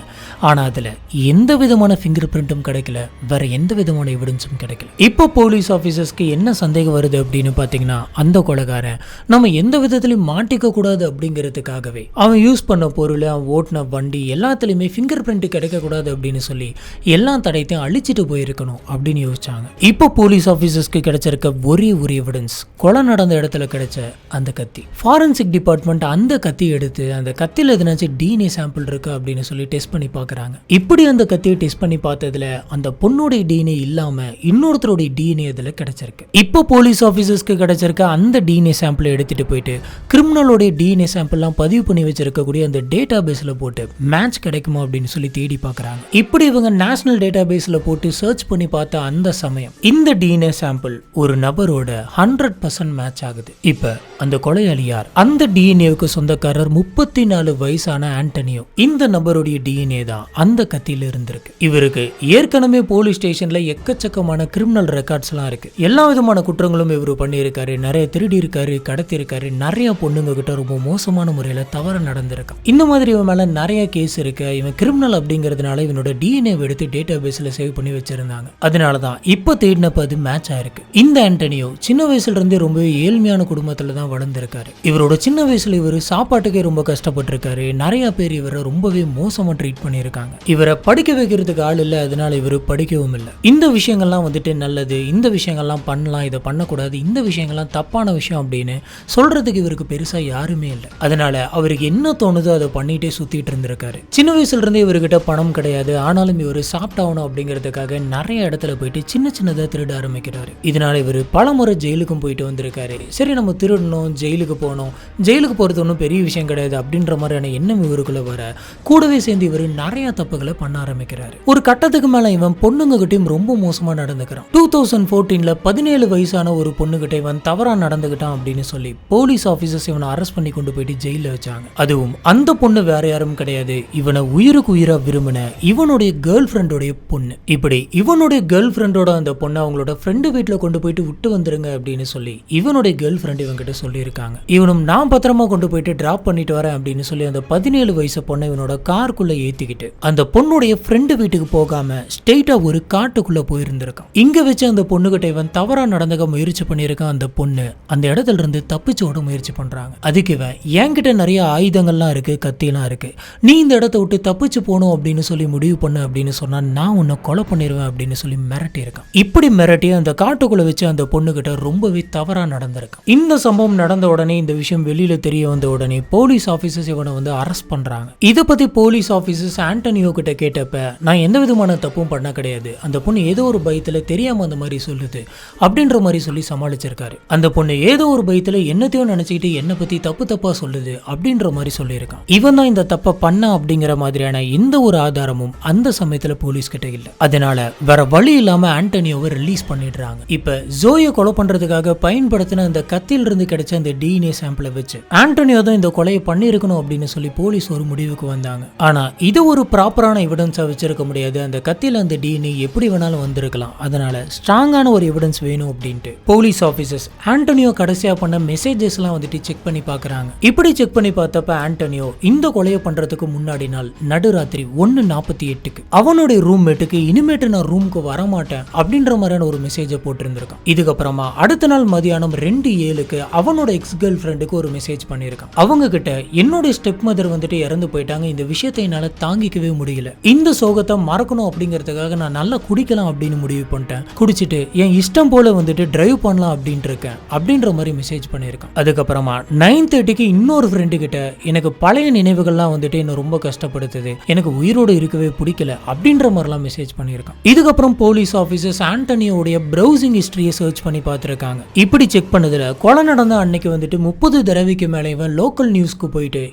ஆனா அதுல எந்த விதமான ஃபிங்கர் பிரிண்ட்டும் கிடைக்கல, வேற எந்த விதமான எவிடன்ஸும் கிடைக்கல. இப்போ போலீஸ் ஆபீசர்ஸ்க்கு என்ன சந்தேகம் வருது அப்படின்னு பாத்தீங்கன்னா, அந்த கொலைகாரன் நம்ம எந்த விதத்திலையும் மாட்டிக்க கூடாது அப்படிங்கிறதுக்காகவே அவன் யூஸ் பண்ண பொருள், அவன் ஓட்டின வண்டி எல்லாத்துலயுமே ஃபிங்கர் பிரிண்ட் கிடைக்க கூடாது அப்படின்னு சொல்லி எல்லா தடயத்தையும் அழிச்சிட்டு போயிருக்கணும் அப்படின்னு யோசிச்சாங்க. இப்போ போலீஸ் ஆபீசர்ஸ்க்கு கிடைச்சிருக்க ஒரே ஒரு எவிடன்ஸ் கொலை நடந்த இடத்துல கிடைச்ச அந்த கத்தி. ஃபாரன்சிக் டிபார்ட்மெண்ட் அந்த கத்தி எடுத்து அந்த கத்தியில எதனாச்சும் டிஎன்ஏ சாம்பிள் இருக்கு அப்படின்னு சொல்லி டெஸ்ட் பண்ணி பார்க்கறாங்க. இப்படி அந்த கத்தியை டெஸ்ட் பண்ணி பார்த்ததுல அந்த பொண்ணுடைய டிஎன்ஏ இல்லாம இன்னொருத்தருடைய டிஎன்ஏ அதுல கிடைச்சிருக்கு. இப்போ போலீஸ் ஆபீசர்ஸ்க்கு கிடைச்சிருக்க அந்த டிஎன்ஏ சாம்பிளை எடுத்துட்டு போயிட்டு கிரிமினலோட டிஎன்ஏ சாம்பிள்லாம் பதிவு பண்ணி வச்சிருக்கக்கூடிய அந்த டேட்டா பேஸ்ல போட்டு மேட்ச் கிடைக்குமா அப்படின்னு சொல்லி தேடி பார்க்கறாங்க. இப்படி இவங்க நேஷனல் டேட்டா பேஸ்ல போட்டு சர்ச் பண்ணி பார்த்த அந்த சமயம் இந்த டிஎன்ஏ சாம்பிள் ஒரு நபரோட 100% மேட்ச் ஆகுது. இப்ப அந்த கொலையாளி யார்? அந்த டிஎன்ஏவுக்கு சொந்தக்காரர் 34 வயசான ஆண்டனியோ. இந்த நபருடைய டிஎன்ஏ தான் அந்த கத்தியில இருந்திருக்கு. இவருக்கு ஏற்கனவே போலீஸ் ஸ்டேஷன்ல எக்கச்சக்கமான கிரிமினல் ரெக்கார்ட்ஸ் எல்லாம் இருக்கு. எல்லா விதமான குற்றங்களும் இவர் பண்ணியிருக்காரு. நிறைய திருடி இருக்காரு, கடத்தி இருக்காரு, நிறைய பொண்ணுங்க கிட்ட ரொம்ப மோசமான முறையில தவறு நடந்திருக்கு. இந்த மாதிரி இவன் மேல நிறைய கேஸ் இருக்கு. இவன் கிரிமினல் அப்படிங்கிறதுனால இவனோட டிஎன்ஏ எடுத்து டேட்டா பேஸ்ல சேவ் பண்ணி வச்சிருந்தாங்க. அதனாலதான் இப்ப தேடினப்ப அது மேட்ச் ஆயிருக்கு. இந்த ஆண்டனியோ சின்ன வயசுல இருந்தே ரொம்ப ஏழ்மையான குடும்பத்துல தான் வளர்ந்திருக்காரு. இவரோட சின்ன வயசுல இவர் சாப்பாட்டுக்கே ரொம்ப கஷ்டப்பட்டிருக்காரு. நிறைய பேர் இவரை ரொம்பவே மோசமா ட்ரீட் பண்ணியிருக்காங்க. இவரை படிக்க வைக்கிறதுக்கு ஆள் இல்லை, அதனால இவர் படிக்கவும் இல்லை. இந்த விஷயங்கள்லாம் வந்துட்டு நல்லது, இந்த விஷயங்கள்லாம் பண்ணலாம், இதை பண்ணக்கூடாது, இந்த விஷயங்கள்லாம் தப்பான விஷயம் அப்படின்னு சொல்றதுக்கு இவருக்கு பெருசா யாருமே இல்லை. அதனால அவருக்கு என்ன தோணுதோ அதை பண்ணிட்டே சுத்திட்டு இருந்திருக்காரு. சின்ன வயசுல இருந்தே இவர்கிட்ட பணம் கிடையாது. ஆனாலும் இவர் சாப்பிட்டாகணும் அப்படிங்கிறதுக்காக நிறைய இடத்துல போயிட்டு சின்ன சின்னதா திருட ஆரம்பிக்கிறாரு. இதனால இவர் பல முறை ஜெயிலுக்கும் போயிட்டு வந்திருக்காரு. சரி, நம்ம திருடணும், ஜெயிலுக்கு போகணும், ஜெயிலுக்கு போறது ஒன்றும் பெரிய விஷயம் கிடையாது அப்படின்ற மாதிரியான எண்ணம் இவருக்குள்ள வர கூடவே சேர்ந்து இவர் நிறைய தப்புகளை பண்ண ஆரம்பிக்கிறாரு. ஒரு கட்டத்துக்கு மேல இவன் பொண்ணுங்க கிட்டையும் ரொம்ப மோசமா நடந்துக்கிறான். 2014ல 17 வயசான ஒரு பொண்ணுகிட்ட இவன் தவறா நடந்துகிட்டான் அப்படின்னு சொல்லி போலீஸ் ஆபீசர்ஸ் இவனை அரெஸ்ட் பண்ணி கொண்டு போயிட்டு ஜெயில வச்சாங்க. அதுவும் அந்த பொண்ணு வேற யாரும் கிடையாது, இவனை உயிருக்கு உயிரா விரும்பின இவனுடைய கேர்ள் ஃப்ரெண்டோடைய பொண்ணு. இப்படி இவனுடைய கேர்ள் ஃப்ரெண்டோட அந்த பொண்ணை அவங்களோட ஃப்ரெண்டு வீட்டுல கொண்டு போயிட்டு விட்டு வந்துருங்க அப்படின்னு சொல்லி இவனுடைய கேர்ள் ஃப்ரெண்ட் இவங்கிட்ட சொல்லி இருக்காங்க. இவனும் நான் பத்திரமா கொண்டு போயிட்டு டிராப் பண்ணிட்டு வரேன் அப்படின்னு சொல்லி அந்த 17 வயசு பொண்ணை இவனோட காருக்குள்ள ஏத்திக்கிட்டு அந்த பொண்ணுடைய ஃப்ரெண்டு வீட்டுக்கு போகாம ஸ்ட்ரெயிட்டா ஒரு காட்டுக்குள்ள போயிருந்திருக்கான். இங்க வச்சு அந்த பொண்ணுகிட்ட இவன் தவறா நடந்துக்க முயற்சி பண்ணியிருக்கான். அந்த பொண்ணு அந்த இடத்துல இருந்து தப்பிச்சு ஓட முயற்சி பண்றாங்க. அதுக்கு இவன் என்கிட்ட நிறைய ஆயுதங்கள்லாம் இருக்கு, கத்தியெல்லாம் இருக்கு, நீ இந்த இடத்த விட்டு தப்பிச்சு போகணும் அப்படின்னு சொல்லி முடிவு பண்ணு அப்படின்னு சொன்னா நான் உன்னை கொலை பண்ணிடுவேன் அப்படின்னு சொல்லி மிரட்டி இருக்கான். இப்படி மிரட்டி அந்த காட்டுக்குள்ள வச்சு அந்த பொண்ணுகிட்ட ரொம்பவே தவறா நடந்திருக்கான். இந்த சம்பவம் நடந்த உடனே, இந்த விஷயம் வெளியில தெரிய வந்த உடனே போலீஸ் ஆபீசர்ஸ் இவனை வந்து அரெஸ்ட் பண்றாங்க. இதை பத்தி போலீஸ் ஆபீசர்ஸ் ஆண்டனியோ கிட்ட கேட்டப்ப நான் எந்த விதமான தப்பும் பண்ண கிடையாது, அந்த பொண்ணு ஏதோ ஒரு பயத்துல தெரியாம அந்த மாதிரி சொல்லுது அப்படின்ற மாதிரி சொல்லி சமாளிச்சிருக்காரு. அந்த பொண்ணு ஏதோ ஒரு பயத்துல என்னத்தையும் நினைச்சுக்கிட்டு என்ன பத்தி தப்பு தப்பா சொல்லுது அப்படின்ற மாதிரி சொல்லியிருக்கான். இவன் தான் இந்த தப்பை பண்ண அப்படிங்கிற மாதிரியான எந்த ஒரு ஆதாரமும் அந்த சமயத்துல போலீஸ் கிட்ட இல்ல. அதனால வேற வழி இல்லாம ஆண்டனியோவை ரிலீஸ் பண்ணிடுறாங்க. இப்ப ஜோயை கொலை பண்றதுக்காக பயன்படுத்தின அந்த கத்தியில இருந்து கிடைச்ச அந்த டிஎன்ஏ சாம்பிளை வச்சு ஆண்டனியோ தான் இந்த கொலையை பண்ணிருக்கணும் அப்படின்னு சொல்லி போலீஸ் ஒரு முடிவுக்கு வந்தாங்க. ஆனா இது ஒரு ப்ராப்பரான எவிடன்ஸா வச்சிருக்க முடியாது. அந்த கத்தியில அந்த டிஎன்ஏ எப்படி வேணாலும் வந்திருக்கலாம். அதனால ஸ்ட்ராங்கான ஒரு எவிடன்ஸ் வேணும் அப்படின்ட்டு போலீஸ் ஆபீசர்ஸ் ஆண்டனியோ கடைசியா பண்ண மெசேஜஸ் எல்லாம் வந்துட்டு செக் பண்ணி பாக்குறாங்க. இப்படி செக் பண்ணி பார்த்தப்ப ஆண்டனியோ இந்த கொலையை பண்றதுக்கு முன்னாடி நாள் நடுராத்திரி 1:48க்கு அவனுடைய ரூம்மேட்டுக்கு இனிமேட்டு நான் ரூமுக்கு வரமாட்டேன் அப்படின்ற மாதிரியான ஒரு மெசேஜை போட்டிருந்திருக்கான். இதுக்கப்புறமா அடுத்த நாள் மதியானம் 2:07க்கு அவனோட எக்ஸ் கேர்ள் ஃப்ரெண்டுக்கு ஒரு மெசேஜ் பண்ணியிருக்கான். அவங்க கிட்ட என்னோட ஸ்டெப் மதர் வந்துட்டு இறந்து போயிட்டாங்க, இந்த விஷயத்தை என்னால தாங்கிக்கவே முடியல, இந்த சோகத்தை மறக்கணும் அப்படிங்கிறதுக்காக நான் நல்லா குடிக்கலாம் அப்படின்னு முடிவு பண்ணிட்டேன், குடிச்சிட்டு என் இஷ்டம் போல வந்துட்டு டிரைவ் பண்ணலாம் அப்படின்ட்டு இருக்கேன் அப்படின்ற மாதிரி மெசேஜ் பண்ணியிருக்கான். அதுக்கப்புறமா 9:30க்கு இன்னொரு ஃப்ரெண்டு கிட்ட எனக்கு பழைய நினைவுகள்லாம் வந்துட்டு என்ன ரொம்ப கஷ்டப்படுத்துது, எனக்கு உயிரோடு இருக்கவே பிடிக்கல அப்படின்ற மாதிரிலாம் மெசேஜ் பண்ணியிருக்கான். இதுக்கப்புறம் போலீஸ் ஆபீசர்ஸ் ஆண்டனியோடைய ப்ரௌசிங் ஹிஸ்டரியை சர்ச் பண்ணி பார்த்துருக்காங்க. இப்படி செக் பண்ணதுல கொலை நடந்த அன்னைக்கு வந்துட்டு 30 தடவைக்கு மேலே இவன் லோக்கல் நியூஸ்க்கு போயிட்டு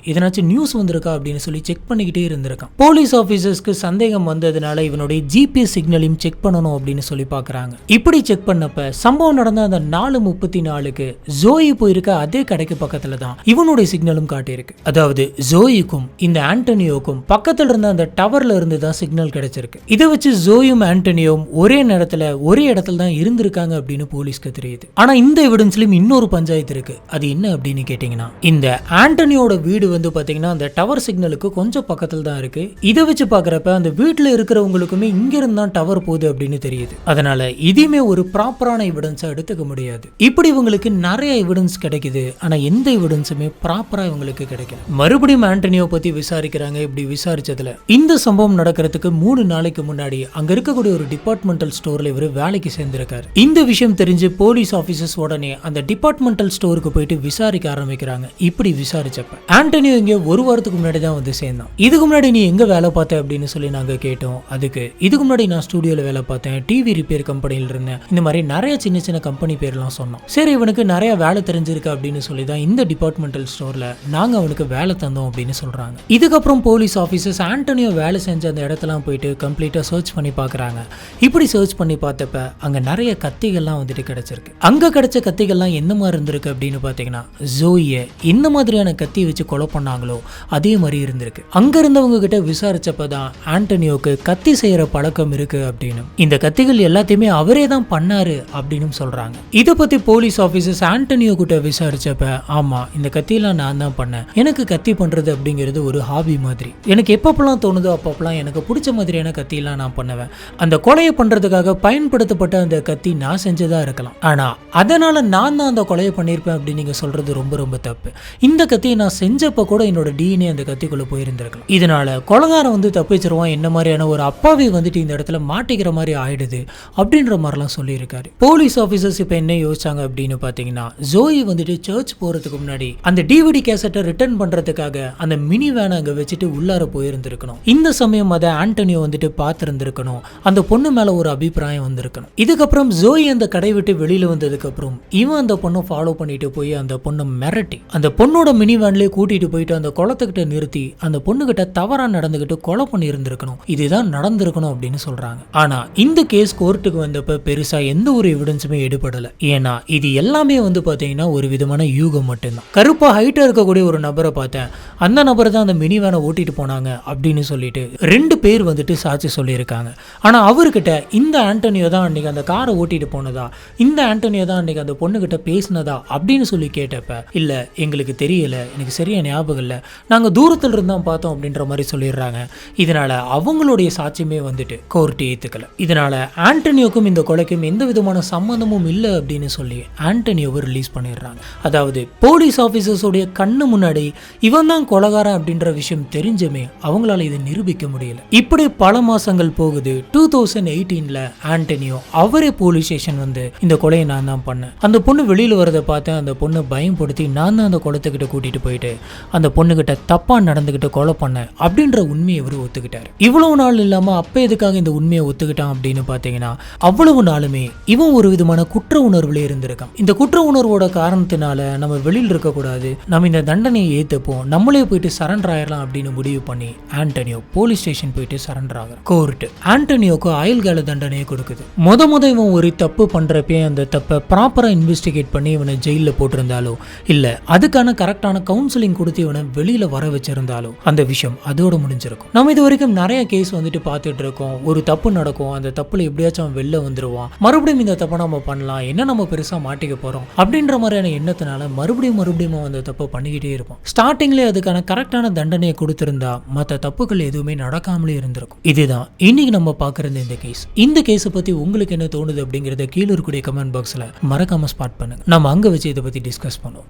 இதனாச்சும் நியூஸ் வந்திருக்கா அப்படின்னு சொல்லி செக் பண்ணிக்கிட்டே இருந்திருக்கான். போலீஸ் ஆபீசர்ஸ்க்கு சந்தேகம் வந்ததுனால இவனுடைய ஜிபிஎஸ் சிக்னலையும் செக் பண்ணணும் அப்படின்னு சொல்லி பார்க்கறாங்க. இப்படி செக் பண்ணப்ப சம்பவம் நடந்த அந்த 4:34க்கு ஜோயி போயிருக்க அதே கடைக்கு பக்கத்துல தான் இவனுடைய சிக்னலும் காட்டியிருக்கு. அதாவது ஜோயிக்கும் இந்த ஆண்டனியோக்கும் பக்கத்துல இருந்த அந்த டவர்ல இருந்து தான் சிக்னல் கிடைச்சிருக்கு. இதை வச்சு ஜோயும் ஆண்டனியோவும் ஒரே நேரத்துல ஒரே இடத்துல தான் இருந்திருக்காங்க அப்படின்னு போலீஸ்க்கு தெரியுது. ஆனா இந்த எவிடன்ஸ்லயும் இன்னொரு பஞ்சாயத்து இருக்கு. அது அது என்ன அப்படின்னு கேட்டீங்கன்னா, இந்த ஆண்டனியோட வீடு வந்து பாத்தீங்கன்னா அந்த டவர் சிக்னலுக்கு கொஞ்சம் பக்கத்துல தான் இருக்கு. இதை வச்சு பாக்குறப்ப அந்த வீட்டுல இருக்கிறவங்களுக்குமே இங்க இருந்து தான் டவர் போகுது அப்படின்னு தெரியுது. அதனால இதுமே ஒரு ப்ராப்பரான எவிடன்ஸா எடுத்துக்க முடியாது. இப்படி இவங்களுக்கு நிறைய எவிடன்ஸ் கிடைக்குது, ஆனா எந்த எவிடன்ஸுமே ப்ராப்பரா இவங்களுக்கு கிடைக்கல. மறுபடியும் ஆண்டனியோ பத்தி விசாரிக்கிறாங்க. இப்படி விசாரிச்சதுல இந்த சம்பவம் நடக்கிறதுக்கு 3 நாளைக்கு முன்னாடி அங்க இருக்கக்கூடிய ஒரு டிபார்ட்மெண்டல் ஸ்டோர்ல இவர் வேலைக்கு சேர்ந்திருக்காரு. இந்த விஷயம் தெரிஞ்சு போலீஸ் ஆபீசர்ஸ் உடனே அந்த டிபார்ட்மெண்டல் ஸ்டோருக்கு போயிட்டு விசாரிக்க ஆரம்பிக்கிறாங்க. இப்படி விசாரிச்சப்ப ஆண்டனியோ இங்க ஒரு வாரத்துக்கு முன்னாடி தான் வந்து சேர்ந்தான். இதுக்கு முன்னாடி நீ எங்க வேலை பார்த்த அப்படின்னு சொல்லி நாங்க கேட்டோம். அதுக்கு இதுக்கு முன்னாடி நான் ஸ்டுடியோல வேலை பார்த்தேன், டிவி ரிப்பேர் கம்பெனில இருந்தேன், இந்த மாதிரி நிறைய சின்ன சின்ன கம்பெனி பேர்லாம் சொன்னோம். சரி இவனுக்கு நிறைய வேலை தெரிஞ்சிருக்கு அப்படின்னு சொல்லி தான் இந்த டிபார்ட்மெண்டல் ஸ்டோர்ல நாங்க அவனுக்கு வேலை தந்தோம் அப்படின்னு சொல்றாங்க. இதுக்கப்புறம் போலீஸ் ஆபீசர்ஸ் ஆண்டனியோ வேலை செஞ்ச அந்த இடத்தெல்லாம் போயிட்டு கம்ப்ளீட்டா சர்ச் பண்ணி பாக்குறாங்க. இப்படி சர்ச் பண்ணி பார்த்தப்ப அங்க நிறைய கத்திகள்லாம் வந்துட்டு கிடைச்சிருக்கு. அங்க கிடைச்ச கத்திகள்லாம் என்ன மாதிரி இருந்திருக்கு அப்படின்னு பாத்தீங்கன்னா, ஜோயியை இந்த மாதிரியான கத்தி வச்சு கொலை பண்ணாங்களோ அதே மாதிரி இருந்திருக்கு. அங்க இருந்தவங்க கிட்ட விசாரிச்சப்பதான் ஆண்டனியோக்கு கத்தி செய்யற பழக்கம் இருக்கு அப்படின்னு, இந்த கத்திகள் எல்லாத்தையுமே அவரே தான் பண்ணாரு அப்படின்னு சொல்றாங்க. இத பத்தி போலீஸ் ஆபீசர்ஸ் ஆண்டனியோ கிட்ட விசாரிச்சப்ப, ஆமா இந்த கத்தியெல்லாம் நான் தான் பண்ணேன், எனக்கு கத்தி பண்றது அப்படிங்கிறது ஒரு ஹாபி மாதிரி, எனக்கு எப்பப்பெல்லாம் தோணுதோ அப்பப்பெல்லாம் எனக்கு பிடிச்ச மாதிரியான கத்தியெல்லாம் நான் பண்ணுவேன், அந்த கொலையை பண்றதுக்காக பயன்படுத்தப்பட்ட அந்த கத்தி நான் செஞ்சதா இருக்கலாம், ஆனா அதனால நான் தான் அந்த கொலையை பண்ணியிருப்பேன் அப்படின்னு நீங்க சொல்றது ரொம்ப ரொம்ப தப்பு. இந்த கத்தியை நான் செஞ்சப்ப கூட என்னோட டிஎன்ஏ அந்த கத்திக்குள்ள போயிருந்திருக்கலாம். இதனால கொலைகாரன் வந்து தப்பிச்சிருவான், என்ன மாதிரியான ஒரு அப்பாவி வந்துட்டு இந்த இடத்துல மாட்டிக்கிற மாதிரி ஆயிடுது அப்படின்ற மாதிரிலாம் சொல்லியிருக்காரு. போலீஸ் ஆபீசர்ஸ் இப்ப என்ன யோசிச்சாங்க அப்படின்னு பாத்தீங்கன்னா, ஜோயி வந்துட்டு சர்ச் போறதுக்கு முன்னாடி அந்த டிவிடி கேசட்டை ரிட்டர்ன் பண்றதுக்காக அந்த மினி வேனை அங்க வச்சுட்டு உள்ளார போயிருந்திருக்கணும். இந்த சமயம் அதை ஆண்டனியோ வந்துட்டு பார்த்திருந்திருக்கணும். அந்த பொண்ணு மேல ஒரு அபிப்பிராயம் வந்திருக்கணும். இதுக்கப்புறம் ஜோயி அந்த கடை விட்டு வெளியில வந்ததுக்கு அப்புறம் இவன் அந்த பொண்ணை ஃபாலோ பண்ணிட்டு போய் அந்த பொண்ணை மிரட்டி அந்த பொண்ணோட மினி வேன்லயே கூட்டிட்டு போயிட்டு அந்த குளத்துக்கிட்ட நிறுத்தி அந்த பொண்ணுகிட்ட தவறா நடந்துகிட்டு கொலை பண்ணி இருந்திருக்கணும். இதுதான் நடந்திருக்கணும் அப்படின்னு சொல்றாங்க. ஆனா இந்த கேஸ் கோர்ட்டுக்கு வந்தப்ப பெருசா எந்த ஒரு எவிடன்ஸுமே எடுபடல. ஏன்னா இது எல்லாமே வந்து பாத்தீங்கன்னா ஒரு விதமான யூகம் மட்டும்தான். கருப்பா ஹைட்டா இருக்கக்கூடிய ஒரு நபரை பார்த்தேன், அந்த நபரை தான் அந்த மினி வேனை ஓட்டிட்டு போனாங்க அப்படின்னு சொல்லிட்டு 2 பேர் வந்துட்டு சாட்சி சொல்லியிருக்காங்க. ஆனா அவர்கிட்ட இந்த ஆண்டனியோ தான் அன்னைக்கு அந்த காரை ஓட்டிட்டு போனதா, இந்த ஆண்டனியோ தான் அன்னைக்கு அந்த பொண்ணுகிட்ட பேசினதா அப்படின்னு சொல்லி கேட்டப்ப, இல்ல எங்களுக்கு தெரியல, எனக்கு சரியா ஞாபகம் இல்லை, நாங்க தூரத்துல இருந்தா பார்த்தோம் அப்படின்ற மாதிரி சொல்லிடுறாங்க. இதனால அவங்களுடைய சாட்சியுமே வந்துட்டு கோர்ட் ஏத்துக்கல. இதனால ஆண்டனியோக்கும் இந்த கொலைக்கும் எந்த விதமான சம்பந்தமும் இல்லை அப்படின்னு சொல்லி ஆண்டனியோவை ரிலீஸ் பண்ணிடுறாங்க. அதாவது போலீஸ் ஆபீசர்ஸோடைய கண்ணு முன்னாடி இவன் தான் கொலைகாரன் அப்படின்ற விஷயம் தெரிஞ்சுமே அவங்களால இதை நிரூபிக்க முடியல. இப்படி பல மாசங்கள் போகுது. 2018ல ஆண்டனியோ அவரே போலீஸ் ஸ்டேஷன் வந்து இந்த கொலையை நான் தான் பண்ணேன், அந்த பொண்ணு வெளியில வரதை பார்த்தேன், அந்த பொண்ணு பயன்படுத்தி நான் தான் அந்த குளத்துக்கிட்ட கூட்டிட்டு போயிட்டு அந்த பொண்ணுகிட்ட தப்பா நடந்துகிட்டு கொலை பண்ணேன் அப்படின்ற உண்மையை இவர் ஒத்துக்கிட்டாரு. இவ்வளவு நாள் இல்லாம அப்ப எதுக்காக இந்த உண்மையை ஒத்துக்கிட்டான் அப்படின்னு பாத்தீங்கன்னா, அவ்வளவு நாளுமே இவன் ஒரு விதமான குற்ற உணர்வுல இருந்திருக்கான். இந்த குற்ற உணர்வோட காரணத்தினால நம்ம வெளியில் இருக்க கூடாது, நம்ம இந்த தண்டனையை ஏத்துப்போம், நம்மளே போயிட்டு சரண்டர் ஆயிடலாம் அப்படின்னு முடிவு பண்ணி ஆண்டனியோ போலீஸ் ஸ்டேஷன் போயிட்டு சரண்டர் ஆகிறான். கோர்ட் ஆண்டனியோக்கு ஆயுள் கால தண்டனையை கொடுக்குது. முத இவன் ஒரு தப்பு பண்றப்பே அந்த தப்பை ப்ராப்பரா இன்வெஸ்டிகேட் பண்ணி இவனை ஜெயில போட்டிருந்தாலோ இல்ல அதுக்கான கரெக்டான கவுன்சிலிங் கொடுத்து இவனை வெளியில வர வச்சிருந்தாலோ அந்த விஷயம் அதோட முடிஞ்சிருக்கும். நம்ம இது வரைக்கும் நிறைய கேஸ் வந்துட்டு பார்த்துட்டு இருக்கோம். ஒரு தப்பு நடக்கும், அந்த தப்புல எப்படியாச்சும் அவன் வெளில வந்துருவான், மறுபடியும் இந்த தப்பை நம்ம பண்ணலாம், என்ன நம்ம பெருசா மாட்டிக்க போறோம் அப்படின்ற மாதிரியான எண்ணத்தினால மறுபடியும் அந்த தப்பை பண்ணிக்கிட்டே இருப்போம். ஸ்டார்டிங்ல அதுக்கான கரெக்டான தண்டனையை கொடுத்திருந்தா மற்ற தப்புகள் எதுவுமே நடக்காமலே இருந்திருக்கும். இதுதான் இன்னைக்கு நம்ம பாக்குறது இந்த கேஸ். இந்த கேஸை பத்தி உங்களுக்கு என்ன தோணுது அப்படிங்கறத கீழே இருக்கக்கூடிய கமெண்ட் பாக்ஸ்ல மறக்காம ஸ்பாட் பண்ணுங்க. நம்ம அங்க வச்சு இதை பத்தி டிஸ்கஸ் பண்ணுவோம்.